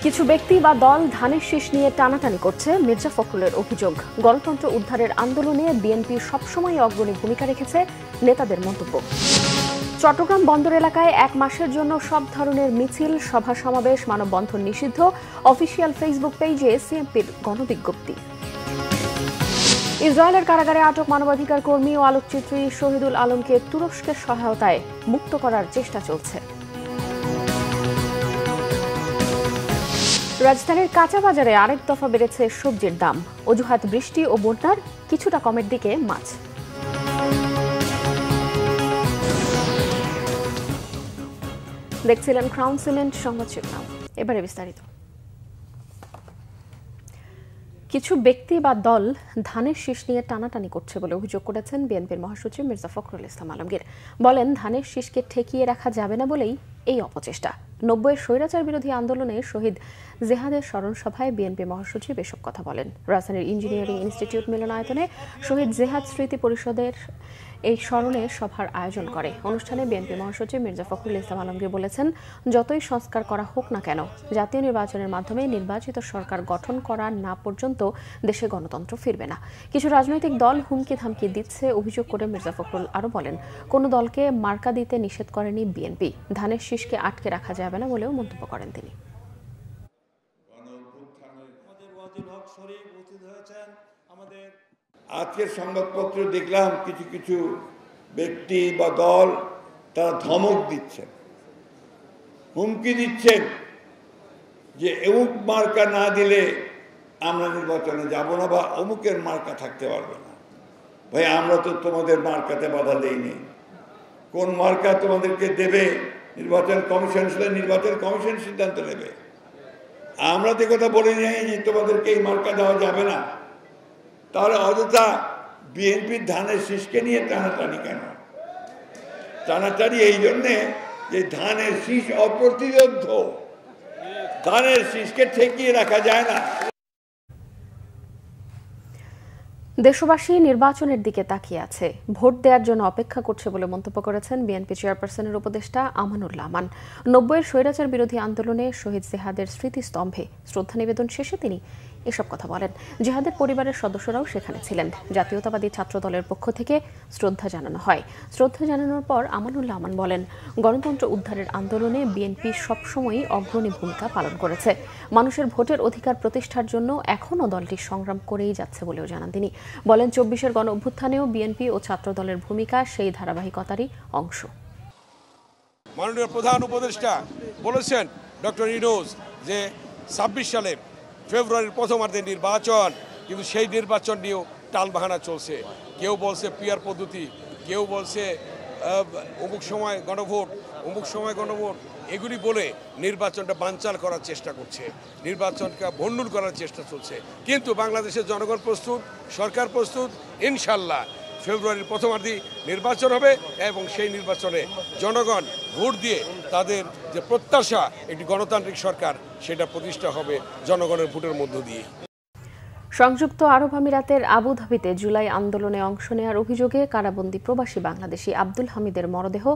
কিছু ব্যক্তি বা দল ধানের শীষ নিয়ে টানাটানি করছে মির্জা ফখরুলের অভিযোগ। গণতন্ত্র উদ্ধারের আন্দোলনে বিএনপি সবসময় অগ্রণী ভূমিকা রেখেছে নেতাদের মন্তব্য। চট্টগ্রাম বন্দর এলাকায় 1 মাসের জন্য সব ধরনের মিছিল, সভা সমাবেশ, মানববন্ধন নিষিদ্ধ। অফিসিয়াল ফেসবুক পেজে সিএমপির গণবিজ্ঞপ্তি। ইসরায়েলের কারাগারে আটক মানবাধিকার কর্মী ও আলোকচিত্রী শহীদুল আলমকে তুরস্কের সহায়তায় মুক্ত করার চেষ্টা চলছে। রাজধানীর কাঁচা বাজারে আরেক দফা বেড়েছে সবজির দাম। অজুহাত বৃষ্টি ও বন্যার, কিছুটা কমের দিকে মাছ। দেখছিলেন ক্রাউন সিমেন্ট সংবাদ শিরোনাম। এবারে বিস্তারিত। কিছু ব্যক্তি বা দল ধানের শীষ নিয়ে টানাটানি করছে বলে অভিযোগ করেছেন বিএনপির মহাসচিব মির্জা ফখরুল ইসলাম আলমগীর। বলেন, ধানের শীষকে ঠেকিয়ে রাখা যাবে না বলেই এই অপচেষ্টা। 90-এর স্বৈরাচার বিরোধী আন্দোলনে শহীদ জেহাদের স্মরণ সভায় বিএনপি মহাসচিব এসব কথা বলেন। রাজধানীর ইঞ্জিনিয়ারিং ইনস্টিটিউট মিলনায়তনে শহীদ জেহাদ স্মৃতি পরিষদের এই স্মরণে সভার আয়োজন করে। অনুষ্ঠানে বিএনপি মহাসচিব মির্জা ফখরুল ইসলাম আলমগীর বলেছেন, যতই সংস্কার করা হোক না কেন, জাতীয় নির্বাচনের মাধ্যমে নির্বাচিত সরকার গঠন করা না পর্যন্ত দেশে গণতন্ত্র ফিরবে না। কিছু রাজনৈতিক দল হুমকি ধামকি দিচ্ছে অভিযোগ করে মির্জা ফখরুল আরও বলেন, কোনো দলকে মার্কা দিতে নিষেধ করেনি বিএনপি। ধানের শীষকে আটকে রাখা যাবে না বলেও মন্তব্য করেন তিনি। আজকের সংবাদপত্র দেখলাম কিছু কিছু ব্যক্তি বা দল তারা ধমক দিচ্ছেন, হুমকি দিচ্ছেন যে অমুক মার্কা না দিলে আমরা নির্বাচনে যাব না, বা অমুকের মার্কা থাকতে পারবে না। ভাই, আমরা তো তোমাদের মার্কাতে বাধা দেইনি। কোন মার্কা তোমাদেরকে দেবে নির্বাচন কমিশন, নির্বাচন কমিশন সিদ্ধান্ত নেবে। আমরা তো কথা বলে নিই যে তোমাদেরকে এই মার্কা দেওয়া যাবে না। তাহলে অযথা বিএনপির ধানের শীষকে নিয়ে টানাটানি কেন? টানাটানি এই জন্যে যে ধানের শীষ অপ্রতিরোধ্য, ধানের শীষকে ঠেকিয়ে রাখা যায় না। দেশবাসী নির্বাচনের দিকে তাকিয়ে আছে, ভোট দেওয়ার জন্য অপেক্ষা করছে বলে মন্তব্য করেছেন বিএনপি চেয়ারপারসনের উপদেষ্টা আমানুল্লাহ আমান। 90-এর স্বৈরাচার বিরোধী আন্দোলনে শহীদ জেহাদের স্মৃতিস্তম্ভে শ্রদ্ধা নিবেদন শেষে তিনি এসব কথা বলেন। জেহাদের পরিবারের সদস্যরাও সেখানে ছিলেন। জাতীয়তাবাদী ছাত্র দলের পক্ষ থেকে শ্রদ্ধা জানানো হয়। শ্রদ্ধা জানানোর পর আমানুল্লাহ আমান বলেন, গণতন্ত্র উদ্ধারের আন্দোলনে বিএনপি সবসময়ই অগ্রণী ভূমিকা পালন করেছে। মানুষের ভোটের অধিকার প্রতিষ্ঠার জন্য এখনও দলটি সংগ্রাম করেই যাচ্ছে বলেও জানান তিনি। বলেন, 24-এর গণ অভ্যুত্থানেও বিএনপি ও ছাত্র দলের ভূমিকা সেই ধারাবাহিকতারই অংশ। মাননীয় প্রধান উপদেষ্টা বলেছেন ডক্টর ইউনূস যে 26 সালে ফেব্রুয়ারির প্রথমার্ধে নির্বাচন, কিন্তু সেই নির্বাচন নিয়েও টালবাহানা চলছে। কেউ বলছে পিয়ার পদ্ধতি, কেউ বলছে অমুক সময় গণভোট, অমুক সময় গণভোট, এগুলি বলে নির্বাচনটা বানচাল করার চেষ্টা করছে, নির্বাচনকে ভণ্ডুল করার চেষ্টা চলছে। কিন্তু বাংলাদেশের জনগণ প্রস্তুত, সরকার প্রস্তুত। ইনশাল্লাহ ফেব্রুয়ারির প্রথমার্ধে নির্বাচন হবে এবং সেই নির্বাচনে জনগণ ভোট দিয়ে তাদের যে প্রত্যাশা একটি গণতান্ত্রিক সরকার, সেটা প্রতিষ্ঠা হবে জনগণের ভোটের মধ্য দিয়ে। সংযুক্ত আরব আমিরাতের আবুধাবিতে জুলাই আন্দোলনে অংশ নেওয়ার অভিযোগে কারাবন্দী প্রবাসী বাংলাদেশি আব্দুল হামিদের মরদেহ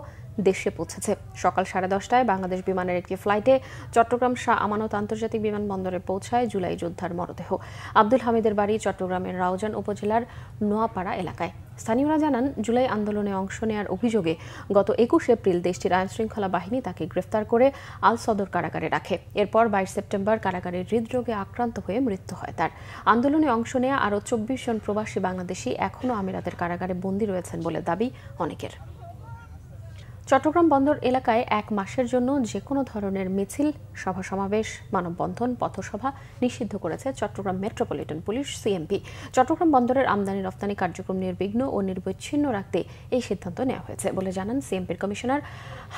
দেশে পৌঁছেছে। সকাল 10:30টায় বাংলাদেশ বিমানের একটি ফ্লাইটে চট্টগ্রাম শাহ আমানত আন্তর্জাতিক বিমানবন্দরে পৌঁছায় জুলাই যোদ্ধার মরদেহ। আব্দুল হামিদের বাড়ি চট্টগ্রামের রাউজান উপজেলার নোয়াপাড়া এলাকায়। স্থানীয়রা জানান, জুলাই আন্দোলনে অংশ নেওয়ার অভিযোগে গত 21 এপ্রিল দেশটির আইনশৃঙ্খলা বাহিনী তাকে গ্রেফতার করে আল সদর কারাগারে রাখে। এরপর 22 সেপ্টেম্বর কারাগারে হৃদরোগে আক্রান্ত হয়ে মৃত্যু হয় তার। আন্দোলনে অংশ নেওয়া আরও 24 জন প্রবাসী বাংলাদেশি এখনও আমিরাতের কারাগারে বন্দী রয়েছেন বলে দাবি অনেকের। চট্টগ্রাম বন্দর এলাকায় 1 মাসের জন্য যে কোনো ধরনের মিছিল, সভা সমাবেশ, মানববন্ধন, পথসভা নিষিদ্ধ করেছে Chattogram metropolitan police CMP. Chattogram বন্দরের আমদানি রপ্তানি কার্যক্রম নির্বিঘ্ন ও নিরবচ্ছিন্ন রাখতে এই সিদ্ধান্ত নেওয়া হয়েছে বলে জানান সিএমপির কমিশনার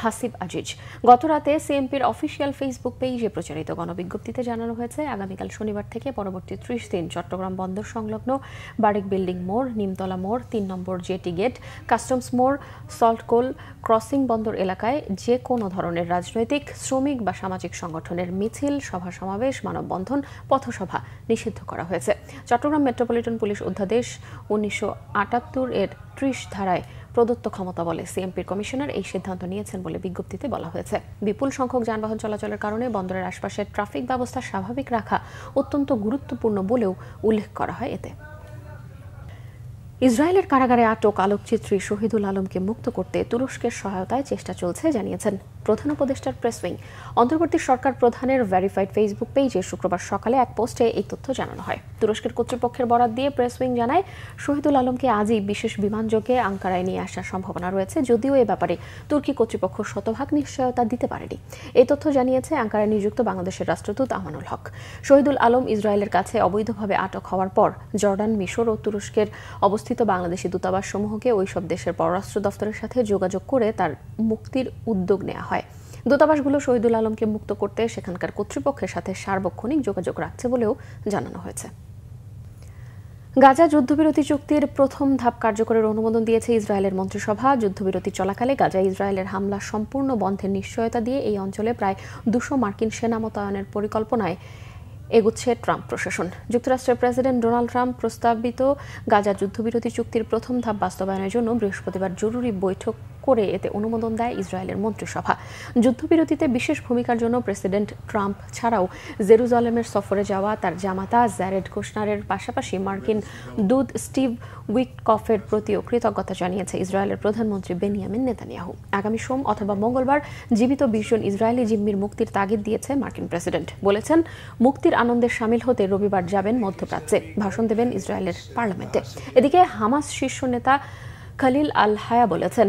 হাসিব আজিজ। গতরাতে সিএমপির অফিসিয়াল ফেসবুক পেজে প্রচারিত গণবিজ্ঞপ্তিতে জানানো হয়েছে, আগামীকাল শনিবার থেকে পরবর্তী 30 দিন চট্টগ্রাম বন্দর সংলগ্ন বারিক বিল্ডিং মোড়, নিমতলা মোড়, 3 নম্বর জেটি গেট, কাস্টমস মোড়, সল্টকোল ক্রসিং বন্দর এলাকায় যে কোনো ধরনের রাজনৈতিক, শ্রমিক বা সামাজিক সংগঠনের মিছিল, সভা সমাবেশ, মানববন্ধন, পথসভা নিষিদ্ধ করা হয়েছে। চট্টগ্রাম মেট্রোপলিটন পুলিশ অধ্যাদেশ 1978 এর 30 ধারায় প্রদত্ত ক্ষমতা বলে সিএমপির কমিশনার এই সিদ্ধান্ত নিয়েছেন বলে বিজ্ঞপ্তিতে বলা হয়েছে। বিপুল সংখ্যক যানবাহন চলাচলের কারণে বন্দরের আশপাশের ট্রাফিক ব্যবস্থা স্বাভাবিক রাখা অত্যন্ত গুরুত্বপূর্ণ বলেও উল্লেখ করা হয় এতে। ইসরায়েলের কারাগারে আটক আলোকচিত্রী শহীদুল আলমকে মুক্ত করতে তুরস্কের সহায়তায় চেষ্টা চলছে জানিয়েছেন প্রধান উপদেষ্টার প্রেস উইং। অন্তর্বর্তী সরকার প্রধানের ভেরিফাইড ফেসবুক পেজে শুক্রবার সকালে এক পোস্টে এই তথ্য জানানো হয়। তুরস্কের কর্তৃপক্ষের বরাত দিয়ে প্রেস উইং জানায়, শহীদুল আলমকে আজই বিশেষ বিমানযোগে আঙ্কারায় নিয়ে আসার সম্ভাবনা রয়েছে, যদিও এ ব্যাপারে তুর্কি কর্তৃপক্ষ শতভাগ নিশ্চয়তা দিতে পারেনি। এই তথ্য জানিয়েছে আঙ্কারায় নিযুক্ত বাংলাদেশের রাষ্ট্রদূত আমানুল হক। শহীদুল আলম ইসরায়েলের কাছে অবৈধভাবে আটক হওয়ার পর জর্ডান, মিশর ও তুরস্কের অবস্থিত বাংলাদেশি দূতাবাস সমূহকে ওইসব দেশের পররাষ্ট্র দফতরের সাথে যোগাযোগ করে তার মুক্তির উদ্যোগ নেওয়া হয়। দূতাবাসগুলো শহীদুল আলমকে মুক্ত করতে সেখানকার কর্তৃপক্ষের সাথে সার্বক্ষণিক যোগাযোগ রাখছে বলেও জানানো হয়েছে। গাজা যুদ্ধবিরতি চুক্তির প্রথম ধাপ কার্যকরের অনুমোদন দিয়েছে ইসরায়েলের মন্ত্রিসভা। যুদ্ধবিরতি চলাকালে গাজায় ইসরায়েলের হামলা সম্পূর্ণ বন্ধের নিশ্চয়তা দিয়ে এই অঞ্চলে প্রায় 200 মার্কিন সেনা মোতায়েনের পরিকল্পনায় এগুচ্ছে ট্রাম্প প্রশাসন। যুক্তরাষ্ট্রের প্রেসিডেন্ট ডোনাল্ড ট্রাম্প প্রস্তাবিত গাজা যুদ্ধবিরতি চুক্তির প্রথম ধাপ বাস্তবায়নের জন্য বৃহস্পতিবার জরুরি বৈঠক করে এতে অনুমোদন দেয় ইসরায়েলের মন্ত্রিসভা। যুদ্ধবিরতিতে বিশেষ ভূমিকার জন্য প্রেসিডেন্ট ট্রাম্প ছাড়াও জেরুজালেমের সফরে যাওয়া তার জামাতা জ্যারেড কুশনারের পাশাপাশি মার্কিন দূত স্টিভ উইটকফের প্রতিও কৃতজ্ঞতা জানিয়েছে ইসরায়েলের প্রধানমন্ত্রী বেনিয়ামিন নেতানিয়াহু। আগামী সোম অথবা মঙ্গলবার জীবিত 20 জন ইসরায়েলি জিম্মির মুক্তির তাগিদ দিয়েছে মার্কিন প্রেসিডেন্ট। বলেছেন, মুক্তির আনন্দে সামিল হতে রবিবার যাবেন মধ্যপ্রাচ্যে, ভাষণ দেবেন ইসরায়েলের পার্লামেন্টে। এদিকে হামাস শীর্ষ নেতা খালিল আল হায়া বলেছেন,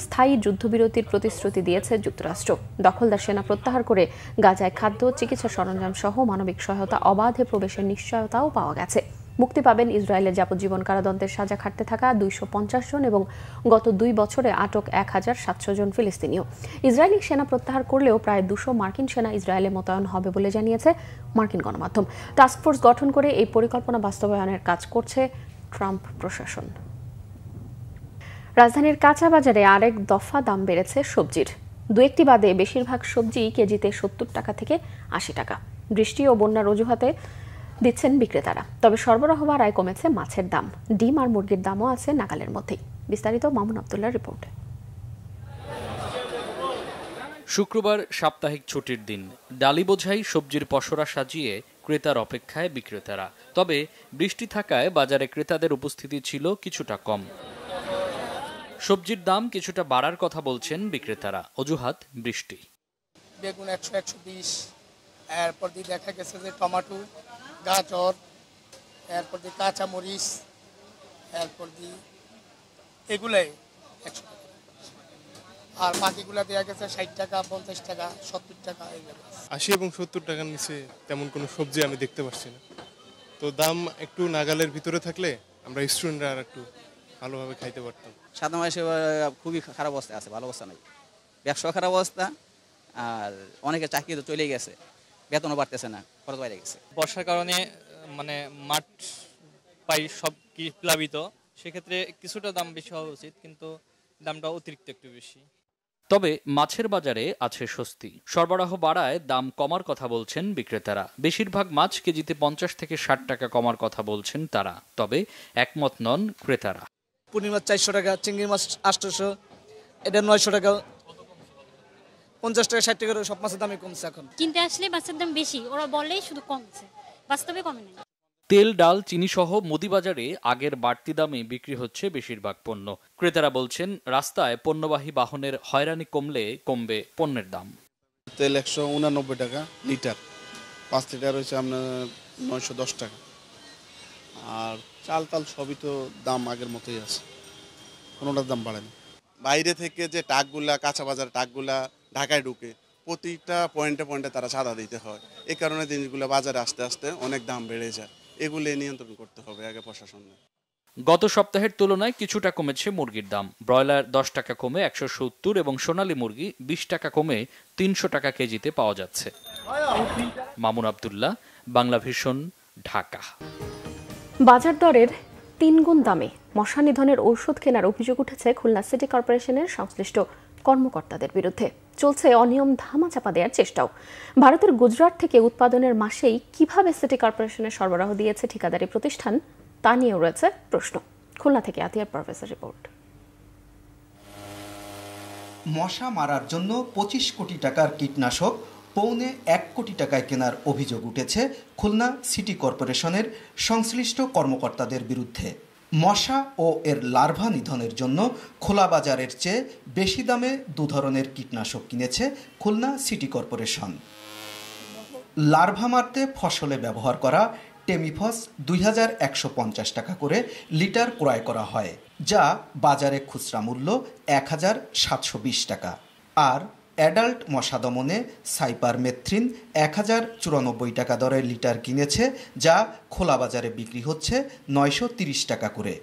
স্থায়ী যুদ্ধবিরতির প্রতিশ্রুতি দিয়েছে যুক্তরাষ্ট্র। দখলদার সেনা প্রত্যাহার করে গাজায় খাদ্য, চিকিৎসা সরঞ্জাম সহ মানবিক সহায়তা অবাধে প্রবেশের নিশ্চয়তাও পাওয়া গেছে। মুক্তি পাবেন ইসরায়েলের যাবজ্জীবন কারাদণ্ডের সাজা খাটতে থাকা 250 জন এবং গত 2 বছরে আটক 1700 জন ফিলিস্তিনিও। ইসরায়েলি সেনা প্রত্যাহার করলেও প্রায় 200 মার্কিন সেনা ইসরায়েলে মোতায়েন হবে বলে জানিয়েছে মার্কিন গণমাধ্যম। টাস্কফোর্স গঠন করে এই পরিকল্পনা বাস্তবায়নের কাজ করছে ট্রাম্প প্রশাসন। রাজধানীর কাঁচা বাজারে আরেক দফা দাম বেড়েছে সবজির। দু একটি বাদে বেশিরভাগ সবজি কেজিতে 70 টাকা থেকে 80 টাকা। বৃষ্টি ও বন্যার অজুহাতে দিচ্ছেন বিক্রেতারা। তবে সরবরাহ বাড়ায় কমেছে মাছের দাম। ডিম আর মুরগির দামও আছে নাগালের মধ্যেই। বিস্তারিত মামুন আব্দুল্লাহর রিপোর্টে। শুক্রবার সাপ্তাহিক ছুটির দিন। ডালি বোঝাই সবজির পসরা সাজিয়ে ক্রেতার অপেক্ষায় বিক্রেতারা। তবে বৃষ্টি থাকায় বাজারে ক্রেতাদের উপস্থিতি ছিল কিছুটা কম। সবজির দাম কিছুটা বাড়ার কথা বলছেন বিক্রেতারা, অজুহাত বৃষ্টি। বেগুন 100-120, এরপর দিয়ে দেখা গেছে যে টমেটো, গাজর, এরপর দিয়ে কাঁচামরিচ, এরপর দিয়ে এগুলাই 100 টাকা, আর বাকিগুলা দেওয়া গেছে 60 টাকা, 50 টাকা, 70 টাকা। 80 এবং 70 টাকার নিচে তেমন কোনো সবজি আমি দেখতে পাচ্ছি না। তো দাম একটু নাগালের ভিতরে থাকলে আমরা স্টুডেন্টরা আর একটু ভালোভাবে খাইতে পারতাম। সাধারণ মানুষের খুবই খারাপ অবস্থায় আছে, ভালো অবস্থা নাই, ব্যবসা খারাপ অবস্থা, আর অনেকে চাকরি তো চলে গেছে, বেতনও বাড়তেছে না, খরচ বাইরে গেছে। বর্ষার কারণে মানে মাঠ পাই সব কি প্লাবিত, সেক্ষেত্রে কিছুটা দাম বেশি হওয়া উচিত, কিন্তু দামটা অতিরিক্ত একটু বেশি। তবে মাছের বাজারে আছে স্বস্তি। সরবরাহ বাড়ায় দাম কমার কথা বলছেন বিক্রেতারা। বেশিরভাগ মাছ কেজিতে 50 থেকে 60 টাকা কমার কথা বলছেন তারা। তবে একমত নন ক্রেতারা। পুঁটি মাছ 400 টাকা, চিংড়ি মাছ 800, এটা 900 টাকা, 50 টাকা 60 টাকা, সব মাছের দামই কমছে। এখন কিনতে আসলে মাছের দাম বেশি, ওরা বলেই শুধু কমছে, বাস্তবে কমে না। তেল, ডাল, চিনি সহ মুদিবাজারে আগের বাড়তি দামে বিক্রি হচ্ছে বেশিরভাগ পণ্য। ক্রেতারা বলছেন, রাস্তায় পণ্যবাহী বাহনের হয়রানি কমলে কমবে পণ্যের দাম। তেল 189 টাকা লিটার, 5 লিটার হচ্ছে আপনার 910 টাকা। আর চাল তাল সবই তো দাম আগের মতোই আছে, কোনোটার দাম বাড়েনি। বাইরে থেকে যে ট্রাকগুলা, কাঁচা বাজার ট্রাকগুলা ঢাকায় ঢুকে প্রতিটা পয়েন্টে পয়েন্টে তারা চাঁদা দিতে হয়। এই কারণে জিনিসগুলো বাজারে আস্তে আস্তে অনেক দাম বেড়ে যায়। এগুলো নিয়ন্ত্রণ করতে হবে আগে প্রশাসনের। গত সপ্তাহের তুলনায় কিছুটা কমেছে মুরগির দাম। ব্রয়লার 10 টাকা কমে 170 এবং সোনালী মুরগি 20 টাকা কমে 300 টাকা কেজিতে পাওয়া যাচ্ছে। মামুন আব্দুল্লাহ, বাংলা ভিশন, ঢাকা। বাজার দরের 3 গুণ দামে মশা নিধনের ঔষধ কেনার অভিযোগ উঠেছে খুলনা সিটি কর্পোরেশনের সংশ্লিষ্ট কর্মকর্তাদের বিরুদ্ধে। চলছে অনিয়ম ধামাচাপা দেওয়ার চেষ্টাও। ভারতের গুজরাট থেকে উৎপাদনের মাসেই কিভাবে সিটি কর্পোরেশনের সরবরাহ দিয়েছে ঠিকাদারি প্রতিষ্ঠান, তা নিয়েও রয়েছে প্রশ্ন। খুলনা থেকে আতিয়ার প্রফেসর রিপোর্ট। মশা মারার জন্য 25 কোটি টাকার কীটনাশক পৌনে 1 কোটি টাকায় কেনার অভিযোগ উঠেছে খুলনা সিটি কর্পোরেশনের সংশ্লিষ্ট কর্মকর্তাদের বিরুদ্ধে। মশা ও এর লার্ভা নিধনের জন্য খোলা বাজারের চেয়ে বেশি দামে 2 ধরনের কীটনাশক কিনেছে খুলনা সিটি কর্পোরেশন। লার্ভা মারতে ফসলে ব্যবহার করা টেমিফস 2150 টাকা করে লিটার ক্রয় করা হয়, যা বাজারে খুচরা মূল্য 1720 টাকা। আর অ্যাডাল্ট মশা দমনে সাইপারমেথ্রিন 1094 টাকা দরে লিটার কিনেছে, যা খোলা বাজারে বিক্রি হচ্ছে 930 টাকা করে।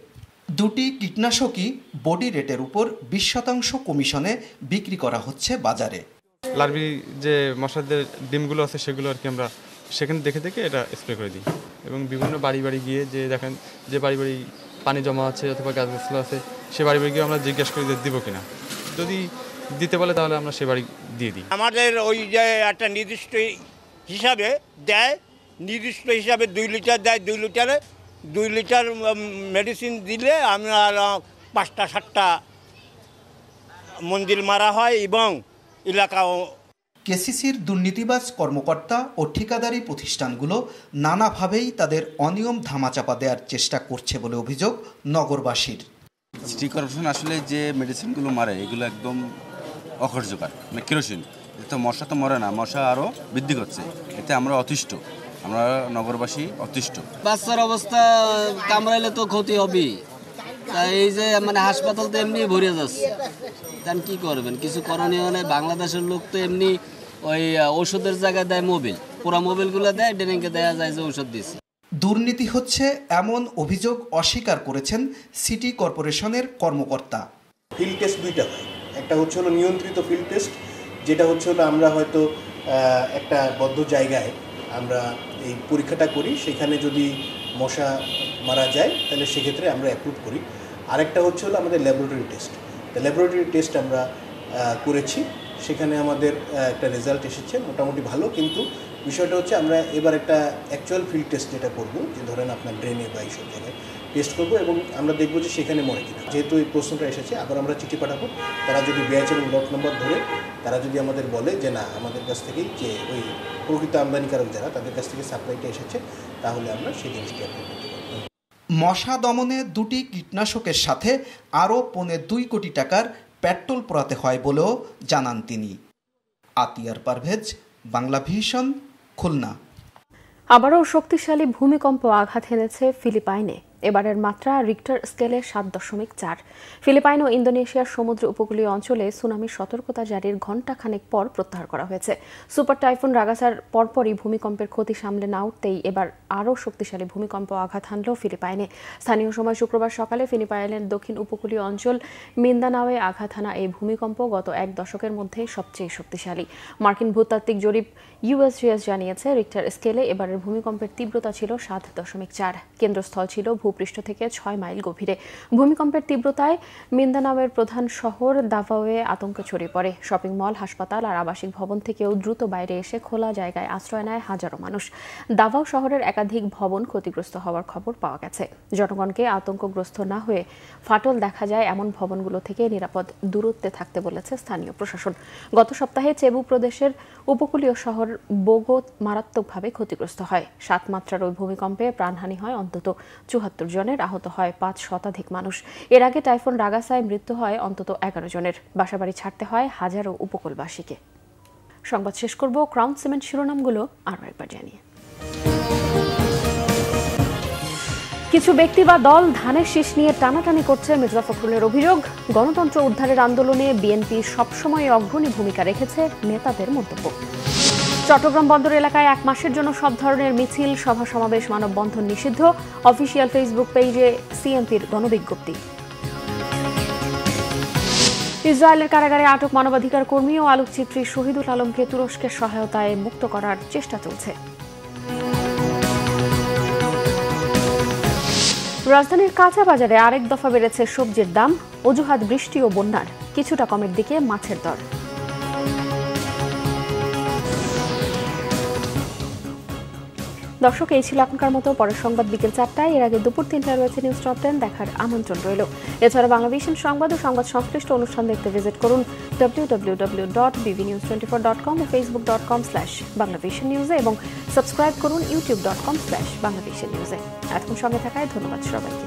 দুটি কীটনাশকই বডি রেটের উপর 20% কমিশনে বিক্রি করা হচ্ছে বাজারে। লার্ভি যে মশাদের ডিমগুলো আছে সেগুলো আর কি আমরা সেখানে দেখে দেখে এটা স্প্রে করে দিই এবং বিভিন্ন বাড়ি বাড়ি গিয়ে যে দেখেন যে বাড়ি বাড়ি পানি জমা আছে অথবা গাছ গাছলা আছে সে বাড়ি বাড়ি গিয়ে আমরা জিজ্ঞেস করি যে দিব কিনা, যদি দিতে বলে তাহলে আমরা সে বাড়ি দিয়ে দিই। আমাদের ওই যে একটা নির্দিষ্ট হিসাবে দেয়, নির্দিষ্ট হিসাবে 2 লিটার দেয়, 2 লিটার মেডিসিন দিলে আমরা 5টা 7টা মঞ্জিল মারা হয় এবং এলাকাও। কেসিসির দুর্নীতিবাজ কর্মকর্তা ও ঠিকাদারি প্রতিষ্ঠানগুলো নানাভাবেই তাদের অনিয়ম ধামাচাপা দেওয়ার চেষ্টা করছে বলে অভিযোগ নগরবাসীর। সিটি কর্পোরেশন আসলে যে মেডিসিনগুলো মারে এগুলো একদম অকার্যকর, মানে কেরোসিন। এতে মশা তো মরে না, মশা আরও বৃদ্ধি করছে। এতে আমরা অতিষ্ঠ, আমরা নগরবাসী অতিষ্ঠ। বাচ্চার অবস্থা কামড়াইলে তো ক্ষতি হবেই, তাই এই যে মানে হাসপাতাল তো এমনি ভরে যাচ্ছে, তাই কি করবেন, কিছু করণীয় নেই। বাংলাদেশের লোক তো এমনি ওই ওষুধের জায়গায় দেয় মোবিল, পুরা মোবিলগুলো দেয়, ড্রেনিংকে দেওয়া যায় যে ওষুধ দিচ্ছে। দুর্নীতি হচ্ছে এমন অভিযোগ অস্বীকার করেছেন সিটি কর্পোরেশনের কর্মকর্তা। ফিল্ড টেস্ট 2টা হয়, একটা হচ্ছে হলো নিয়ন্ত্রিত ফিল্ড টেস্ট, যেটা হচ্ছে হলো আমরা হয়তো একটা বদ্ধ জায়গায় আমরা এই পরীক্ষাটা করি, সেখানে যদি মশা মারা যায় তাহলে সেক্ষেত্রে আমরা অ্যাপ্রুভ করি। আরেকটা হচ্ছে হলো আমাদের ল্যাবরেটরি টেস্ট। ল্যাবরেটরি টেস্ট আমরা করেছি, সেখানে আমাদের একটা রেজাল্ট এসেছে মোটামুটি ভালো, কিন্তু বিষয়টা হচ্ছে আমরা এবার একটা অ্যাকচুয়াল ফিল্ড টেস্ট যেটা করবো, যে ধরেন আপনার ড্রেনে বা এইসব জায়গায় টেস্ট করবো এবং আমরা দেখবো যে সেখানে মরে কিনা। যেহেতু এই প্রশ্নটা এসেছে, আবার আমরা চিঠি পাঠাবো, তারা যদি ব্যাচ এবং লট নম্বর ধরে তারা যদি আমাদের বলে যে না আমাদের কাছ থেকেই যে ওই প্রকৃত আমদানিকারক যারা তাদের কাছ থেকে সাপ্লাইটা এসেছে, তাহলে আমরা সেই জিনিসটি অ্যাপ্রুভ করতে পারবো। মশা দমনে 2টি কীটনাশকের সাথে আরও 2.25 কোটি টাকার পেট্রোল পোড়াতে হয় বলেও জানান তিনি। আতিয়ার পারভেজ, বাংলা ভিশন, খুলনা। আবারও শক্তিশালী ভূমিকম্প আঘাত হেনেছে ফিলিপাইনে। এবারের মাত্রা রিক্টার স্কেলে 7.4। ফিলিপাইন ও ইন্দোনেশিয়ার সমুদ্র উপকূলীয় অঞ্চলে সুনামির সতর্কতা জারির ঘণ্টাখানেক পর প্রত্যাহার করা হয়েছে। সুপার টাইফুন রাগাসার পরপরই ভূমিকম্পের ক্ষতি সামলে না উঠতেই এবার আরও শক্তিশালী ভূমিকম্প আঘাত হানল ফিলিপাইনে। স্থানীয় সময় শুক্রবার সকালে ফিলিপাইনের দক্ষিণ উপকূলীয় অঞ্চল মিন্দানাওয়ে আঘাত হানা এই ভূমিকম্প গত 1 দশকের মধ্যে সবচেয়ে শক্তিশালী। মার্কিন ভূতাত্ত্বিক জরিপ ইউএসজিএস জানিয়েছে রিক্টার স্কেলে এবারের ভূমিকম্পের তীব্রতা ছিল 7.4। কেন্দ্রস্থল ছিল ভূপৃষ্ঠ থেকে 6 মাইল গভীরে। ভূমিকম্পের তীব্রতায় মিন্দানাওয়ের প্রধান শহর দাভাওয়ে আতঙ্ক ছড়িয়ে পড়ে। শপিং মল, হাসপাতাল আর আবাসিক ভবন থেকেও দ্রুত বাইরে এসে খোলা জায়গায় আশ্রয় নেয় হাজারো মানুষ। দাভাও শহরের একাধিক ভবন ক্ষতিগ্রস্ত হওয়ার খবর পাওয়া গেছে। জনগণকে আতঙ্কগ্রস্ত না হয়ে ফাটল দেখা যায় এমন ভবনগুলো থেকে নিরাপদ দূরত্বে থাকতে বলেছে স্থানীয় প্রশাসন। গত সপ্তাহে চেবু প্রদেশের উপকূলীয় শহর বোগো মারাত্মকভাবে ক্ষতিগ্রস্ত হয়। 7 মাত্রার ওই ভূমিকম্পে প্রাণহানি হয় অন্তত 74 জনের, আহত হয় 5 শতাধিক মানুষ। এর আগে টাইফুন রাগাসায় মৃত্যু হয় অন্তত 11 জনের। বাসাবাড়ি ছাড়তে হয় হাজারো উপকূলবাসীকে। সংবাদ শেষ করব ক্রাউন সিমেন্ট শিরোনামগুলো আরও একবার জানিয়ে। কিছু ব্যক্তি বা দল ধানের শীষ নিয়ে টানাটানি করছে মির্জা ফখরুলের অভিযোগ। গণতন্ত্র উদ্ধারের আন্দোলনে বিএনপি সবসময় অগ্রণী ভূমিকা রেখেছে নেতাদের মন্তব্য। চট্টগ্রাম বন্দর এলাকায় 1 মাসের জন্য সব ধরনের মিছিল, সভা সমাবেশ, মানববন্ধন নিষিদ্ধ। অফিসিয়াল ফেসবুক পেজে সিএমপির গণবিজ্ঞপ্তি। ইসরায়েলের কারাগারে আটক মানবাধিকার কর্মী ও আলোকচিত্রী শহীদুল আলমকে তুরস্কের সহায়তায় মুক্ত করার চেষ্টা চলছে। রাজধানীর কাঁচা বাজারে আরেক দফা বেড়েছে সবজির দাম। অজুহাত বৃষ্টি ও বন্যার, কিছুটা কমের দিকে মাছের দর। দর্শক, এই ছিল এখনকার মতো। পরের সংবাদ বিকেল 4টায়। এর আগে দুপুর 3টায় রয়েছে নিউজ টপ 10 দেখার আমন্ত্রণ রইল। এছাড়া বাংলাভিশন সংবাদ ও সংবাদ সংশ্লিষ্ট অনুষ্ঠান দেখতে ভিজিট করুন www.bvnews24.com ও facebook.com/banglavisionnews এবং সাবস্ক্রাইব করুন youtube.com/banglavisionnews। এতক্ষণ সঙ্গে থাকায় ধন্যবাদ সবাইকে।